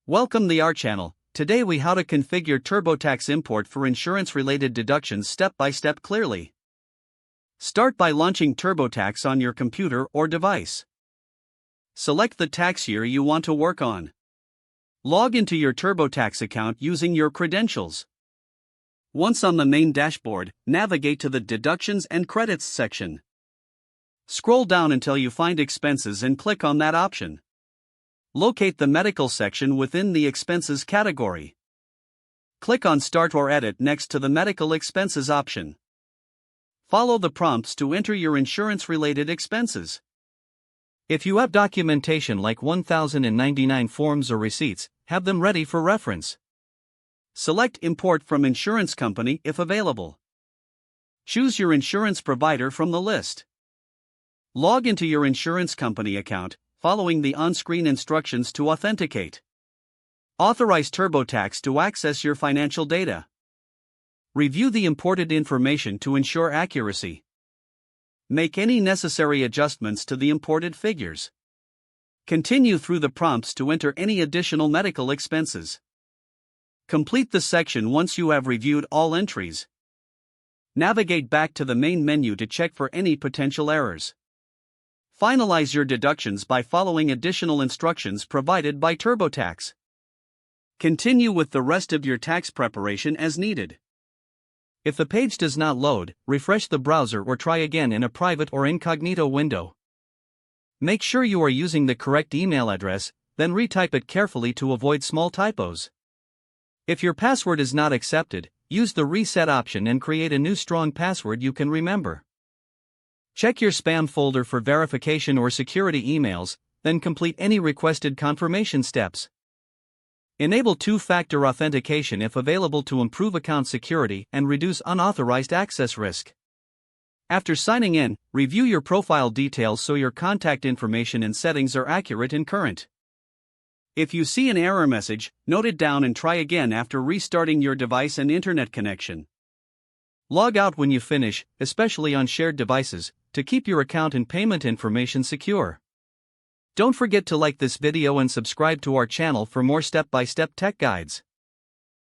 Welcome to our channel. Today we how to configure TurboTax import for insurance-related deductions step-by-step clearly. Start by launching TurboTax on your computer or device. Select the tax year you want to work on. Log into your TurboTax account using your credentials. Once on the main dashboard, navigate to the Deductions and Credits section. Scroll down until you find Expenses and click on that option. Locate the Medical section within the Expenses category. Click on Start or Edit next to the Medical Expenses option. Follow the prompts to enter your insurance-related expenses. If you have documentation like 1099 forms or receipts, have them ready for reference. Select Import from Insurance Company if available. Choose your insurance provider from the list. Log into your insurance company account, following the on-screen instructions to authenticate. Authorize TurboTax to access your financial data. Review the imported information to ensure accuracy. Make any necessary adjustments to the imported figures. Continue through the prompts to enter any additional medical expenses. Complete the section once you have reviewed all entries. Navigate back to the main menu to check for any potential errors. Finalize your deductions by following additional instructions provided by TurboTax. Continue with the rest of your tax preparation as needed. If the page does not load, refresh the browser or try again in a private or incognito window. Make sure you are using the correct email address, then retype it carefully to avoid small typos. If your password is not accepted, use the reset option and create a new strong password you can remember. Check your spam folder for verification or security emails, then complete any requested confirmation steps. Enable two-factor authentication if available to improve account security and reduce unauthorized access risk. After signing in, review your profile details so your contact information and settings are accurate and current. If you see an error message, note it down and try again after restarting your device and internet connection. Log out when you finish, especially on shared devices, to keep your account and payment information secure. Don't forget to like this video and subscribe to our channel for more step-by-step tech guides.